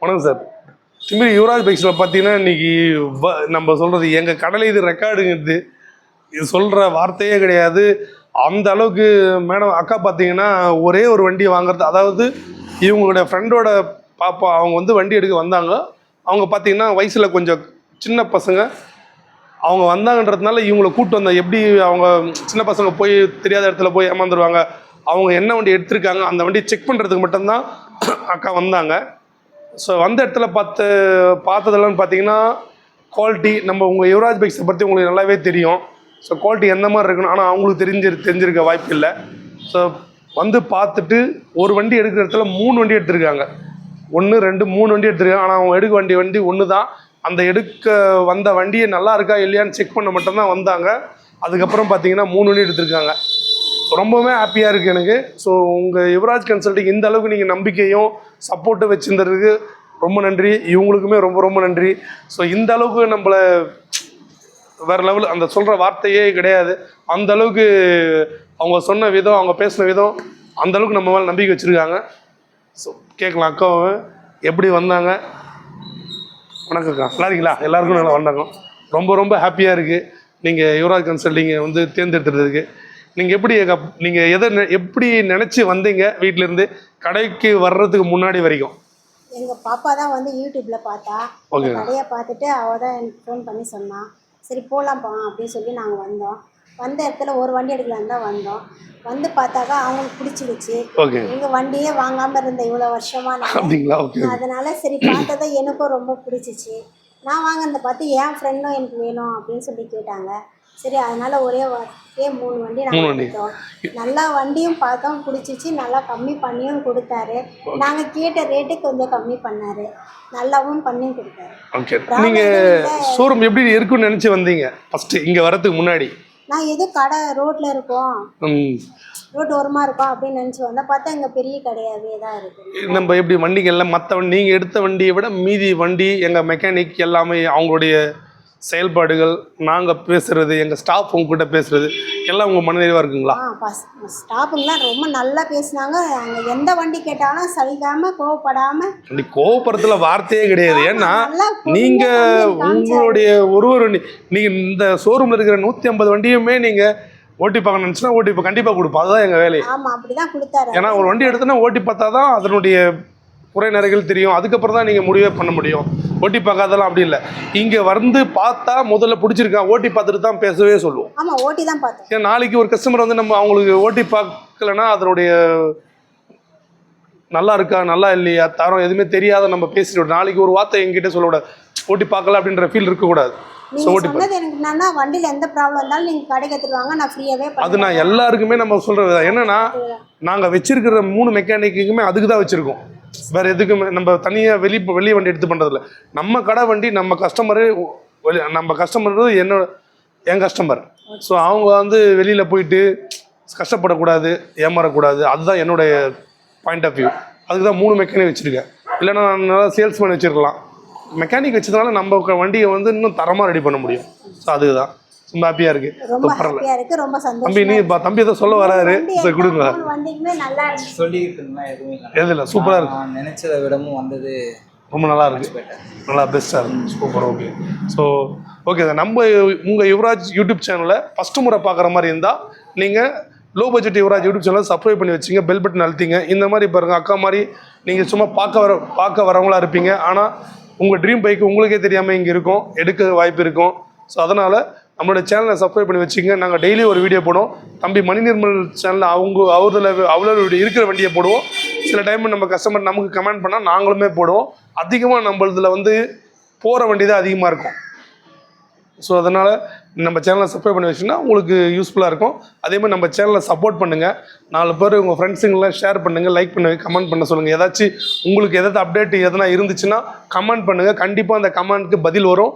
வணக்கம் சார். திமிரி யுவராஜ் பைக்ஸில் பார்த்தீங்கன்னா இன்றைக்கி நம்ம சொல்கிறது எங்கள் கடலை இது ரெக்கார்டுங்கிறது இது சொல்கிற வார்த்தையே கிடையாது. அந்த அளவுக்கு மேடம் அக்கா பார்த்தீங்கன்னா ஒரே ஒரு வண்டி வாங்குறது, அதாவது இவங்களுடைய ஃப்ரெண்டோட பாப்பா அவங்க வந்து வண்டி எடுக்க வந்தாங்க. அவங்க பார்த்தீங்கன்னா வயசில் கொஞ்சம் சின்ன பசங்க அவங்க வந்தாங்கன்றதுனால இவங்களை கூப்பிட்டு வந்தாங்க. எப்படி அவங்க சின்ன பசங்க போய் தெரியாத இடத்துல போய் ஏமாந்துருவாங்க, அவங்க என்ன வண்டி எடுத்திருக்காங்க அந்த வண்டி செக் பண்ணுறதுக்கு மட்டும்தான் அக்கா வந்தாங்க. ஸோ வந்த இடத்துல பார்த்ததெல்லாம் பார்த்தீங்கன்னா குவாலிட்டி, நம்ம உங்கள் யுவராஜ் பைக்ஸை பற்றி உங்களுக்கு நல்லாவே தெரியும். ஸோ குவாலிட்டி எந்த மாதிரி இருக்குன்னு ஆனால் அவங்களுக்கு தெரிஞ்சிருக்க வாய்ப்பு இல்லை. ஸோ வந்து பார்த்துட்டு ஒரு வண்டி எடுக்கிற இடத்துல 3 வண்டி எடுத்திருக்காங்க. 1 2 3 வண்டி எடுத்திருக்காங்க. ஆனால் அவங்க எடுக்க வண்டி ஒன்று தான். அந்த எடுக்க வந்த வண்டியை நல்லா இருக்கா இல்லையான்னு செக் பண்ண மட்டும்தான் வந்தாங்க. அதுக்கப்புறம் பார்த்தீங்கன்னா 3 வண்டி எடுத்திருக்காங்க. ரொம்பவே ஹாப்பியாக இருக்குது எனக்கு. ஸோ உங்கள் யுவராஜ் கன்சல்ட்டிங் இந்த அளவுக்கு நீங்கள் நம்பிக்கையும் சப்போர்ட்டும் வச்சுருந்ததுக்கு ரொம்ப நன்றி. இவங்களுக்குமே ரொம்ப ரொம்ப நன்றி. ஸோ இந்த அளவுக்கு நம்மளை வேறு லெவல் அந்த சொல்கிற வார்த்தையே கிடையாது. அந்த அளவுக்கு அவங்க சொன்ன விதம், அவங்க பேசின விதம் அந்த அளவுக்கு நம்ம மேலே நம்பிக்கை வச்சுருக்காங்க. ஸோ கேட்கலாம் அக்காவை எப்படி வந்தாங்க. வணக்கம்க்கா, நல்லா இருக்கீங்களா? எல்லாருக்கும் நல்லா வந்தாங்க. ரொம்ப ரொம்ப ஹாப்பியாக இருக்குது நீங்கள் யுவராஜ் கன்சல்ட்டிங்கை வந்து தேர்ந்தெடுத்துறதுக்கு. நீங்கள் எப்படி நினச்சி வந்தீங்க வீட்டிலேருந்து கடைக்கு வர்றதுக்கு முன்னாடி வரைக்கும்? எங்கள் பாப்பா தான் வந்து யூடியூப்பில் பார்த்தா, கடையை பார்த்துட்டு அவள் தான் எனக்கு ஃபோன் பண்ணி சொன்னான். சரி போகலாம்ப்பா அப்படின்னு சொல்லி நாங்கள் வந்தோம். வந்த இடத்துல ஒரு வண்டி எடுக்கலான்னு தான் வந்தோம். வந்து பார்த்தாக்கா அவங்களுக்கு பிடிச்சிருச்சு. எங்கள் வண்டியே வாங்காமல் இருந்த இவ்வளோ வருஷமாக, அதனால் சரி பார்த்ததை எனக்கும் ரொம்ப பிடிச்சிச்சு. நான் வாங்கினதை பார்த்து என் ஃப்ரெண்டும் எனக்கு வேணும் அப்படின்னு சொல்லி கேட்டாங்க. சரி அதனால் ஒரே 3 வண்டி நாங்கள் எடுத்தோம். நல்லா வண்டியும் பார்த்தோம், பிடிச்சிச்சு. நல்லா கம்மி பண்ணியும் கொடுத்தாரு. நாங்கள் கேட்ட ரேட்டு கொஞ்சம் கம்மி பண்ணார், நல்லாவும் பண்ணி கொடுத்தாரு. ஓகே, நீங்கள் ஷோரூம் எப்படி இருக்குன்னு நினச்சி வந்தீங்க ஃபஸ்ட்டு இங்கே வரதுக்கு முன்னாடி? நான் எதுவும் கடை ரோட்டில் இருக்கோம், ரோட்டு ஓரமாக இருக்கும் அப்படின்னு நினச்சி வந்தால் பார்த்தா இங்கே பெரிய கடையாகவே தான் இருக்குது. நம்ம எப்படி வண்டிகள்லாம் மற்ற வண்டி நீங்கள் எடுத்த வண்டியை விட மீதி வண்டி எங்கள் மெக்கானிக் எல்லாமே அவங்களுடைய செயல்பாடுகள், நாங்கள் பேசுகிறது, எங்கள் ஸ்டாஃப் உங்ககிட்ட பேசுகிறது எல்லாம் உங்கள் மனநிறைவாக இருக்குங்களா? ஸ்டாஃபுங்களாம் ரொம்ப நல்லா பேசினாங்க. அங்கே எந்த வண்டி கேட்டாலும் சலிக்காமல் கோவப்படாமல். கோவப்படுறதுல வார்த்தையே கிடையாது. ஏன்னா நீங்கள் உங்களுடைய ஒரு வண்டி நீங்கள் இந்த ஷோரூமில் இருக்கிற 150 வண்டியுமே நீங்கள் ஓட்டி பார்க்க நினச்சுன்னா ஓட்டி கண்டிப்பாக கொடுப்போம். அதுதான் எங்கள் வேலை. ஆமாம், அப்படி தான் கொடுத்தாரு. ஏன்னா ஒரு வண்டி எடுத்தோன்னா ஓட்டி பார்த்தா தான் அதனுடைய குறை நிறைகள் தெரியும். அதுக்கப்புறம் தான் நீங்கள் முடிவே பண்ண முடியும். ஓட்டி பார்க்காதெல்லாம் அப்படி இல்லை. இங்கே வந்து பார்த்தா முதல்ல பிடிச்சிருக்கா ஓட்டி பார்த்துட்டு தான் பேசவே சொல்லுவோம். ஆமாம், ஓட்டி தான் பார்த்தோம். ஏன் நாளைக்கு ஒரு கஸ்டமர் வந்து நம்ம அவங்களுக்கு ஓட்டி பார்க்கலன்னா அதனுடைய நல்லா இருக்கா நல்லா இல்லையா தரம் எதுவுமே தெரியாத நம்ம பேசிட்டு நாளைக்கு ஒரு வார்த்தை எங்கிட்ட சொல்லக்கூடாது, ஓட்டி பார்க்கல அப்படின்ற ஃபீல் இருக்கக்கூடாது. வண்டியில் எந்த ப்ராப்ளம் இருந்தாலும் நீங்கள் கடைக்கு எடுத்துருவாங்க, நான் ஃப்ரீயாகவே. அது நான் எல்லாருக்குமே நம்ம சொல்கிறது என்னன்னா, நாங்கள் வச்சிருக்கிற 3 மெக்கானிக்குமே அதுக்கு தான் வச்சுருக்கோம். வேறு எதுக்குமே நம்ம தனியாக வெளியே வண்டி எடுத்து பண்ணுறதில்ல. நம்ம கடை வண்டி நம்ம கஸ்டமரு என் கஸ்டமர். ஸோ அவங்க வந்து வெளியில் போயிட்டு கஷ்டப்படக்கூடாது, ஏமாறக்கூடாது. அதுதான் என்னுடைய பாயிண்ட் ஆஃப் வியூ. அதுக்கு தான் 3 மெக்கானிக் வச்சுருக்கேன். இல்லைன்னா நான் நல்லா சேல்ஸ்மேன் வச்சுருக்கலாம். மெக்கானிக் வச்சதுனால நம்ம வண்டியை வந்து இன்னும் தரமாக ரெடி பண்ண முடியும். ஸோ அதுதான் ரொம்ப ஹாப்பியாக இருக்குது. ரொம்ப தம்பி தம்பி எதை சொல்ல வராரு, கொடுங்க. எதில் சூப்பராக இருக்கு, நினைச்சதை விடவும் வந்தது ரொம்ப நல்லா இருக்கு, நல்லா பெஸ்ட்டாக இருக்கு, super. Okay, so okay sir, நம்ம உங்கள் யுவராஜ் யூடியூப் சேனலை ஃபஸ்ட்டு முறை பார்க்குற மாதிரி இருந்தால் நீங்கள் லோ பட்ஜெட் யுவராஜ் யூடியூப் சேனலை சப்ஸ்கிரைப் பண்ணி வச்சிங்க, பெல் பட்டன் அழுத்திங்க. இந்த மாதிரி பாருங்கள், அக்கா மாதிரி நீங்கள் சும்மா பார்க்க வரவங்களா இருப்பீங்க. ஆனால் உங்கள் ட்ரீம் பைக்கு உங்களுக்கே தெரியாமல் இங்கே இருக்கும், எடுக்க வாய்ப்பு இருக்கும். ஸோ அதனால் நம்மளோட சேனலை சப்ஸ்கிரைப் பண்ணி வச்சுங்க. நாங்கள் டெய்லி ஒரு வீடியோ போடுவோம். தம்பி மணி நிர்மல் சேனலில் அவ்வளோ இருக்கிற வண்டியை போடுவோம். சில டைம் நம்ம கஸ்டமர் நமக்கு கமெண்ட் பண்ணால் நாங்களுமே போடுவோம். அதிகமாக நம்மளதில் வந்து போகிற வண்டி தான் அதிகமாக இருக்கும். ஸோ அதனால் நம்ம சேனலை சப்ஸ்கிரைப் பண்ணி வச்சிங்கன்னா உங்களுக்கு யூஸ்ஃபுல்லாக இருக்கும். அதேமாதிரி நம்ம சேனலை சப்போர்ட் பண்ணுங்கள். 4 பேர் உங்கள் ஃப்ரெண்ட்ஸுங்களாம் ஷேர் பண்ணுங்கள், லைக் பண்ணுங்கள், கமெண்ட் பண்ண சொல்லுங்கள். ஏதாச்சும் உங்களுக்கு எதாவது அப்டேட் எதனா இருந்துச்சுன்னா கமெண்ட் பண்ணுங்கள். கண்டிப்பாக அந்த கமெண்ட்டுக்கு பதில் வரும்,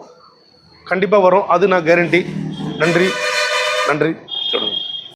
கண்டிப்பாக வரும், அது நான் கேரண்டி. நன்றி.